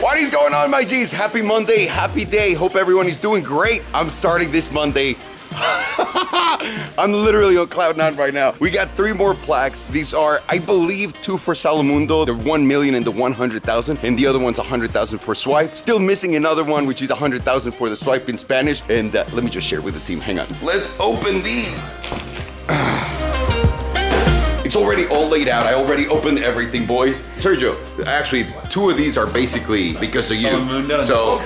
What is going on, my G's? Happy Monday, happy day. Hope everyone is doing great. I'm starting this Monday. I'm literally on cloud nine right now. We got 3 more plaques. These are, I believe, 2 for Salomundo, the 1 million and the 100,000, and the other one's 100,000 for swipe. Still missing another one, which is 100,000 for the swipe in Spanish. And let me just share with the team. Hang on. Let's open these. It's already all laid out. I already opened everything, boys. Sergio, actually, 2 of these are basically because of you. So,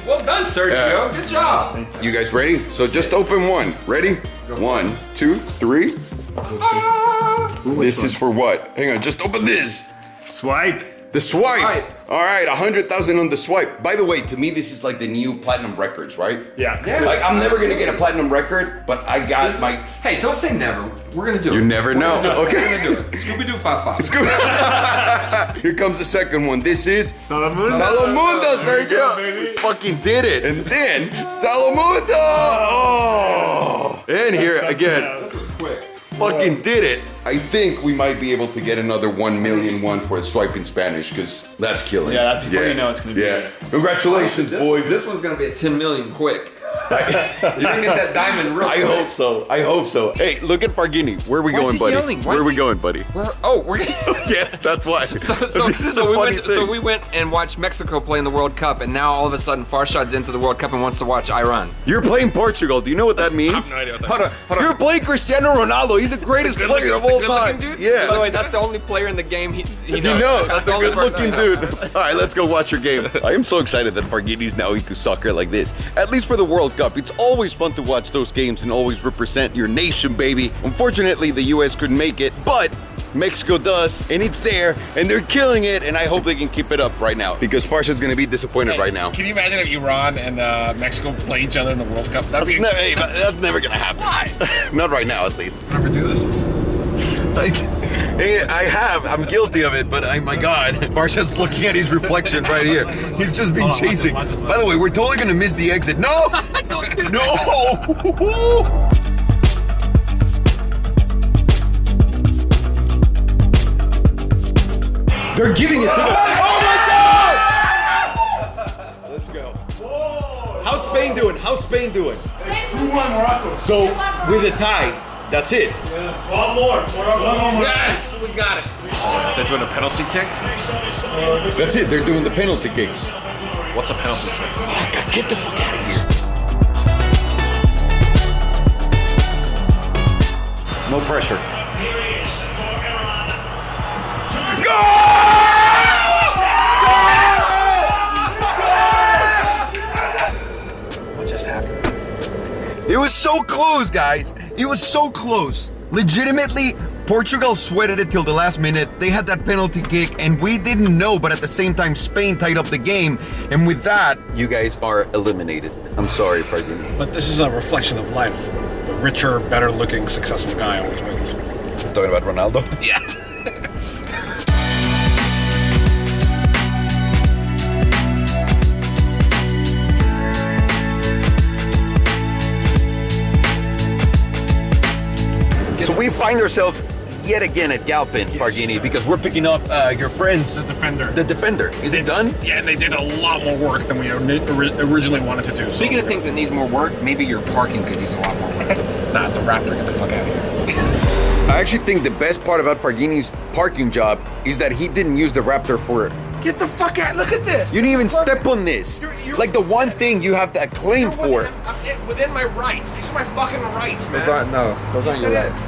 well done, Sergio. Good job. You guys ready? So just open one. Ready? 1, 2, 3. This is for what? Hang on, just open this. Swipe. The swipe. All right, 100,000 on the swipe. By the way, to me, this is like the new platinum records, right? Yeah. Like, I'm never gonna get a platinum record, but I got my... Hey, don't say never. We're gonna do it. You never know. Okay. We're gonna do it. Scooby-Doo Pop-Pop. Here comes the second one. This is Salamundo. Salamundo, Sergio. Fucking did it. And then Salamundo. Oh. And here again. This was quick. Fucking did it. I think we might be able to get another 1 million one for the swipe in Spanish, because that's killing. Yeah, that's before you know it's gonna be. Yeah. Congratulations, boys. This one's gonna be at 10 million quick. You're gonna get that diamond real quick. I hope so. I hope so. Hey, look at Farghini. Where are we going, buddy? Where are we going, buddy? We're Yes, that's why. So we went and watched Mexico play in the World Cup, and now all of a sudden Farshad's into the World Cup and wants to watch Iran. You're playing Portugal. Do you know what that means? I have no idea what that means. Hold on. You're playing Cristiano Ronaldo. He's the greatest player of all time. Yeah. By the way, that's the only player in the game he knows. knows. That's the the only good-looking person dude. All right, let's go watch your game. I am so excited that Farghini's now into soccer like this. At least for the World Cup. It's always fun to watch those games and always represent your nation, baby. Unfortunately, the U.S. couldn't make it, but Mexico does, and it's there, and they're killing it, and I hope they can keep it up right now, because Farshad's gonna be disappointed right now. Can you imagine if Iran and Mexico play each other in the World Cup? That's never gonna happen. Why? Not right now, at least. Never do this. I'm guilty of it, but my God, Farshad's looking at his reflection right here. He's just been chasing. By the way, we're totally gonna miss the exit. No! No! They're giving it to them. Oh my God! Let's go. How's Spain doing? 2-1 Morocco. So, with a tie, that's it. One more. Yes, we got it. They're doing a penalty kick? That's it. They're doing the penalty kick. What's a penalty kick? Get the fuck out of here. No pressure. What just happened? It was so close, guys. It was so close. Legitimately, Portugal sweated it till the last minute. They had that penalty kick, and we didn't know, but at the same time, Spain tied up the game. And with that, you guys are eliminated. I'm sorry, Farghini. But this is a reflection of life. The richer, better looking, successful guy always wins. Talking about Ronaldo? Yeah. So we find ourselves yet again at Galpin, Farghini, because we're picking up your friends. The defender. The defender. Is it done? Yeah, and they did a lot more work than we originally wanted to do. Speaking of things that need more work, maybe your parking could use a lot more work. Nah, it's a Raptor. Get the fuck out of here. I actually think the best part about Farghini's parking job is that he didn't use the Raptor for... Get the fuck out! Look at this. You didn't even step on this. You're like the one thing you have to claim for. I'm within my rights. These are my fucking rights, man. Those aren't your rights.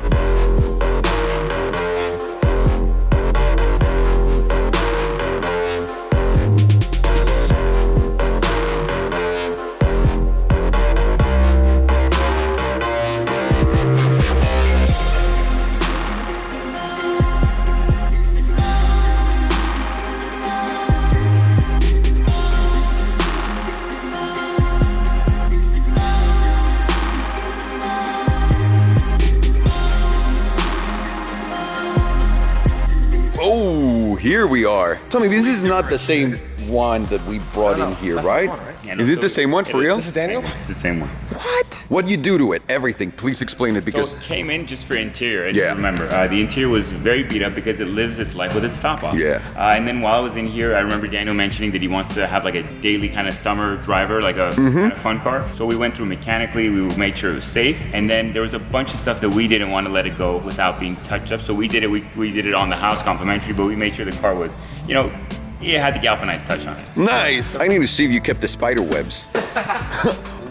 Here we are. Tell me, this is not the same one that we brought in here, right? Yeah, no, Is it the same one for real? This is Daniel? It's the same one. What? What do you do to it? Everything. Please explain it because... So it came in just for interior. I Yeah. remember. The interior was very beat up because it lives its life with its top off. Yeah. And then while I was in here, I remember Daniel mentioning that he wants to have like a daily kind of summer driver, like a kind of fun car. So we went through mechanically, we made sure it was safe. And then there was a bunch of stuff that we didn't want to let it go without being touched up. So we did it, we did it on the house complimentary, but we made sure the car was, you know, it had the galvanized touch on it. Nice. I need to see if you kept the spider webs.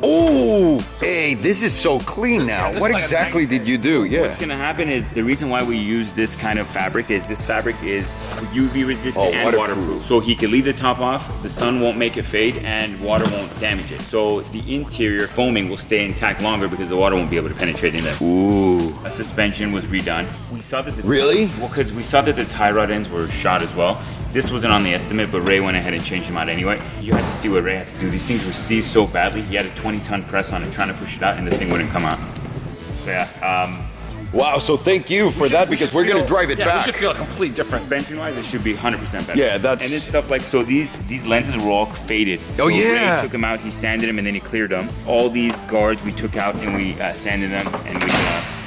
Oh, hey, this is so clean now. What exactly did you do? Yeah. What's gonna happen is the reason why we use this kind of fabric is this fabric is UV resistant and waterproof. So he can leave the top off, the sun won't make it fade, and water won't damage it. So the interior foaming will stay intact longer because the water won't be able to penetrate in there. Ooh. A suspension was redone. We saw that Really? Well, because we saw that the tie rod ends were shot as well. This wasn't on the estimate, but Ray went ahead and changed them out anyway. You had to see what Ray had to do. These things were seized so badly. He had a 20-ton press on it trying to push it out, and the thing wouldn't come out. So yeah. Wow, so thank you for that because we're going to drive it We back. should feel a complete difference. Suspension-wise, it should be 100% better. Yeah, that's- And it's stuff like, so these lenses were all faded. Oh, So yeah. Ray took them out, he sanded them, and then he cleared them. All these guards we took out and we sanded them, and we...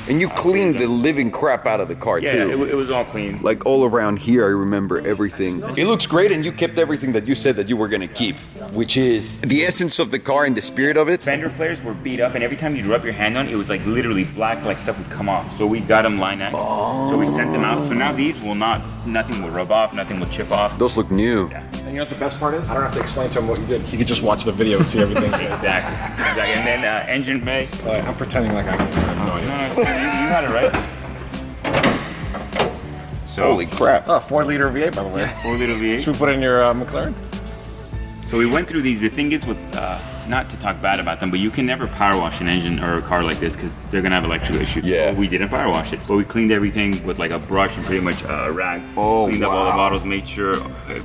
And you cleaned the living crap out of the car yeah, too. it was all clean. Like all around here, I remember everything. It looks great, and you kept everything that you said that you were gonna keep, which is the essence of the car and the spirit of it. Fender flares were beat up, and every time you'd rub your hand on it, it was like literally black, like stuff would come off. So we got them line X. So we sent them out. So now these will nothing will rub off, nothing will chip off. Those look new. Yeah. And you know what the best part is? I don't have to explain to him what you did. He could just watch the video and see everything. Exactly. And then engine bay. I'm pretending like I have no idea. No, you had it right. So, Holy crap. Oh, 4-liter V8, by the way. 4-liter V8. Should we put it in your McLaren? So we went through these. The thing is with, not to talk bad about them, but you can never power wash an engine or a car like this because they're gonna have electrical issues. Yeah. So we didn't power wash it, but we cleaned everything with like a brush and pretty much a rag. Oh, Cleaned up all the wow. bottles, made sure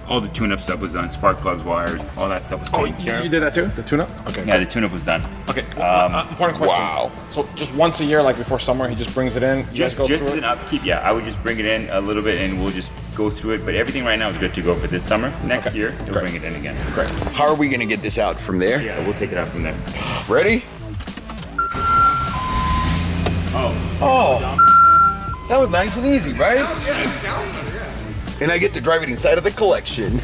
all the tune-up stuff was done, spark plugs, wires, all that stuff was taken care of. You did that too? The tune-up? Okay. Yeah, the tune-up was done. Okay. Important question. Wow. So just once a year, like before summer, he just brings it in. You Just guys go as through an it? upkeep, yeah. I would just bring it in a little bit and we'll just go through it. But everything right now is good to go for this summer. Next Okay. year, we'll Great. bring it in again. Great. How are we gonna get this out from there? Yeah, we'll take it out from there. Ready? Oh. That was nice and easy, right? And I get to drive it inside of the collection.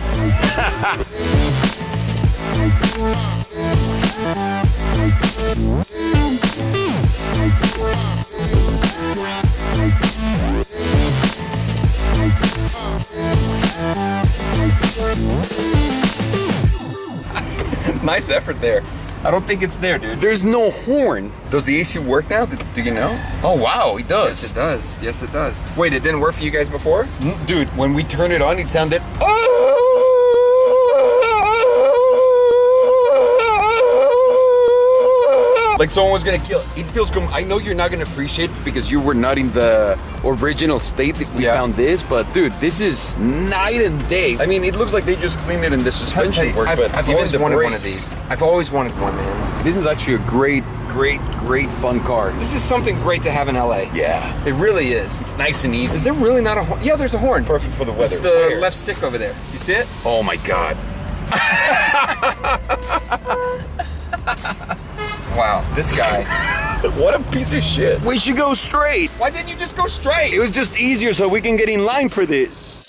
Nice effort there. I don't think it's there, dude. There's no horn. Does the AC work now? Do you know? Oh wow, it does. Yes, it does. Yes, it does. Wait, it didn't work for you guys before? Dude, when we turned it on, it sounded. Like someone was gonna kill. It feels. I know you're not gonna appreciate it because you were not in the original state that we found this, but dude, this is night and day. I mean, it looks like they just cleaned it and the suspension worked, but I've even always the wanted one brakes- of these. I've always wanted one, man. This is actually a great fun car. This is something great to have in LA. Yeah, It really is. it's nice and easy. Is there really not a horn? Yeah, there's a horn. Perfect for the weather. It's the Here. left stick over there. You see it? Oh my god. Wow, this guy. What a piece of shit. We should go straight. Why didn't you just go straight? It was just easier so we can get in line for this.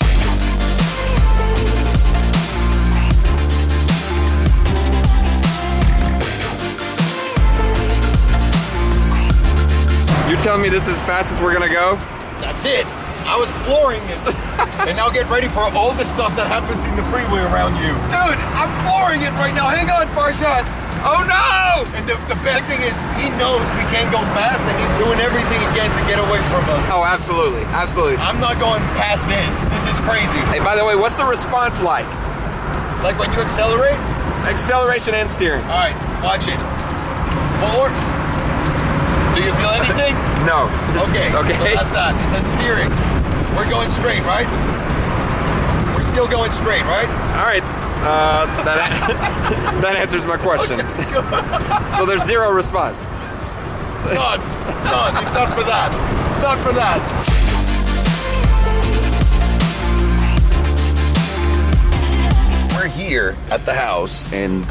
You're telling me this is as fast as we're gonna go? That's it. I was flooring it. And now get ready for all the stuff that happens in the freeway around you. Dude, I'm flooring it right now. Hang on, Farshad. Oh no! And the best thing is, he knows we can't go fast and he's doing everything again to get away from us. Oh, absolutely, absolutely. I'm not going past this. This is crazy. Hey, by the way, what's the response like? Like when you accelerate? Acceleration and steering. All right, watch it. Forward. Do you feel anything? No. Okay. Okay. So that's that. That's steering. We're going straight, right? We're still going straight, right? All right. That answers my question. So there's zero response. None. It's not for that. It's not for that. We're here at the house, and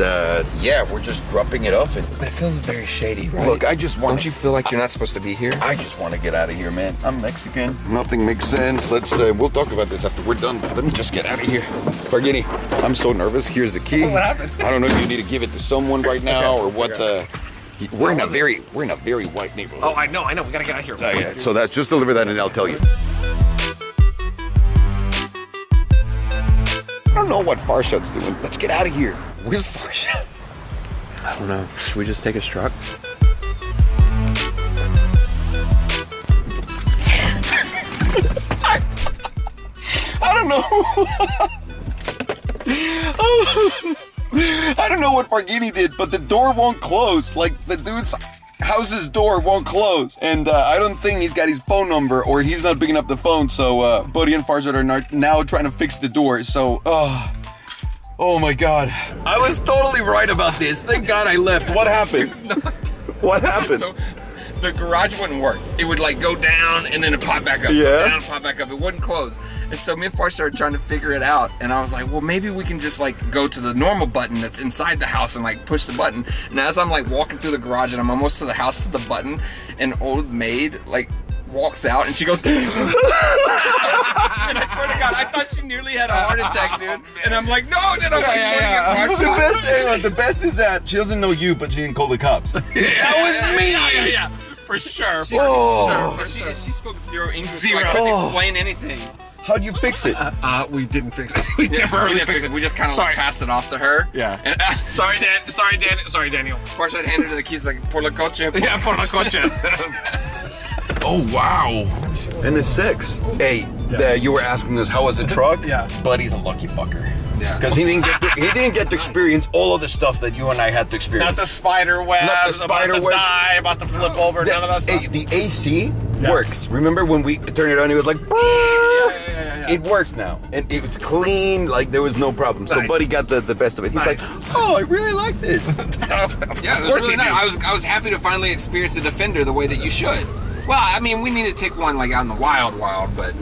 yeah, we're just dropping it off. And But it feels very shady, right? look, I just want. Don't you feel like you're not supposed to be here? I just want to get out of here, man. I'm Mexican. Nothing makes sense. Let's. We'll talk about this after we're done. But let me just get out of here. Farghini, I'm so nervous. Here's the key. What happened? I don't know if you need to give it to someone right now or what. We're in a very white neighborhood. Oh, I know. We gotta get out of here. Yeah. So that's just deliver that, and I'll tell you. I don't know what Farshad's doing. Let's get out of here. Where's Farshad? I don't know. Should we just take a truck? I don't know. I don't know what Farghini did, but the door won't close. Like, the dude's house's door won't close. And I don't think he's got his phone number, or he's not picking up the phone. So Buddy and Farshad are now trying to fix the door. So, oh my God. I was totally right about this. Thank God I left. What happened? What happened? So the garage wouldn't work. It would like go down and then it pop back up. Yeah. Go down, pop back up. It wouldn't close. And so me and Farsh started trying to figure it out. And I was like, well, maybe we can just like go to the normal button that's inside the house and like push the button. And as I'm like walking through the garage and I'm almost to the house to the button, an old maid like walks out and she goes, and I swear to God, I thought she nearly had a heart attack, dude. And I'm like, no, then I'm like, The best is that she doesn't know you, but she didn't call the cops. That was me. Yeah. For sure. She spoke zero English, so I Zero. couldn't explain anything. How'd you fix it? We didn't fix it. We Yeah, temporarily we didn't fix fixed it. We just kind of like passed it off to her. Yeah. And Sorry, Daniel. Farsh had handed her the keys like, por la coche. Yeah, por la coche. Oh, wow. And it's 6. Hey, you were asking us how was the truck? Yeah. Buddy's a lucky fucker. Yeah. Because he didn't get to experience all of the stuff that you and I had to experience. Not the spider web. Not the spider about to web. die, about to flip over. None of that stuff. Hey, the AC works. Remember when we turned it on, it was like, Yeah. it works now. And it was clean, like there was no problem. So Nice. Buddy got the best of it. He's like, oh, I really like this. Yeah, it was really nice. I was happy to finally experience a Defender the way that you should. Well, I mean, we need to take one like out in the wild, but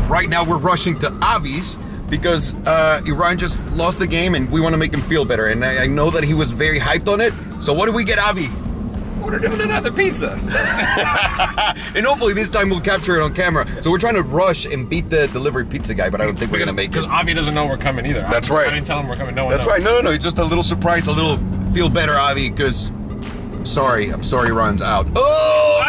Right now we're rushing to Avi's because Iran just lost the game and we want to make him feel better. And I know that he was very hyped on it. So what did we get Avi? ordered him another pizza. And hopefully this time we'll capture it on camera. So we're trying to rush and beat the delivery pizza guy, but I don't think we're gonna make it. Because Avi doesn't know we're coming either. That's right. I didn't tell him we're coming. No one That's knows. right. No. It's just a little surprise, a little feel better, Avi, because I'm sorry, Ron's out. Oh!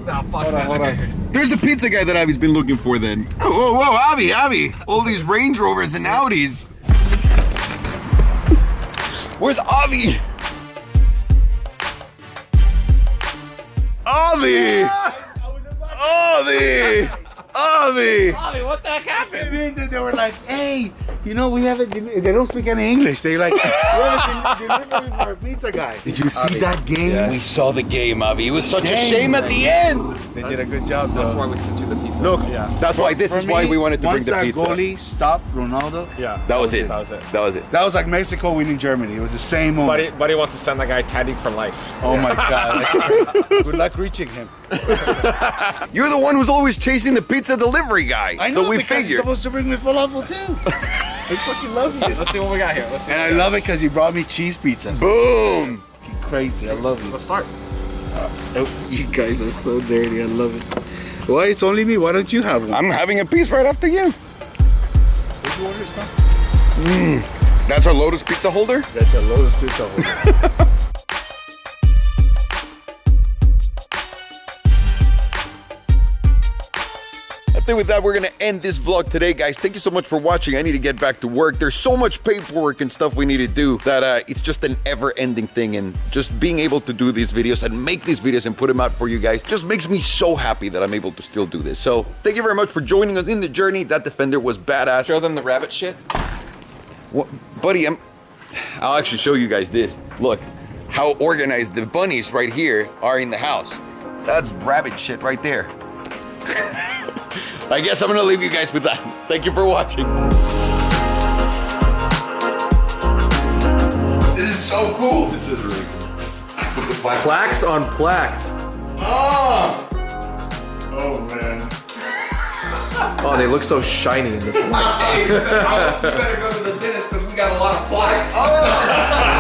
Nah, fuck that. Hold on. There's the pizza guy that Avi's been looking for then. Whoa, Avi. All these Range Rovers and Audis. Where's Avi? Avi! Avi, what the heck happened? They were like, hey, you know, we have a, they don't speak any English. They're like, we have a delivery for a pizza guy. Did you see that game? We saw the game, Avi. It was such a shame at the end. They did a good job, though. That's why we sent you the pizza. Look, that's why this is why we wanted to bring once the that pizza. goalie stopped Ronaldo, Yeah. That was it. That was it. That was it. that was like Mexico winning Germany. It was the same moment. Buddy wants to send that guy tatting for life. Oh my God, that's crazy. Good luck reaching him. You're the one who's always chasing the pizza delivery guy. I know, so we because he's figured. supposed to bring me falafel too. I fucking love you. Let's see what we got here. And I love it because he brought me cheese pizza. Boom. Crazy, I love you. Let's start. Oh, you guys are so dirty, I love it. Why, it's only me, why don't you have one? I'm having a piece right after you. What'd you order, Scott? That's our Lotus pizza holder? That's a Lotus pizza holder. I think with that, we're gonna end this vlog today, guys. Thank you so much for watching. I need to get back to work. There's so much paperwork and stuff we need to do that it's just an ever-ending thing. And just being able to do these videos and make these videos and put them out for you guys just makes me so happy that I'm able to still do this. So thank you very much for joining us in the journey. That Defender was badass. Show them the rabbit shit. What, buddy, I'll actually show you guys this. Look, how organized the bunnies right here are in the house. That's rabbit shit right there. I guess I'm gonna leave you guys with that. Thank you for watching. This is so cool. This is really cool. Put the plaques. Plaques on plaques. Oh! Oh man. Oh, they look so shiny in this light. Hey, you better go to the dentist because we got a lot of plaques.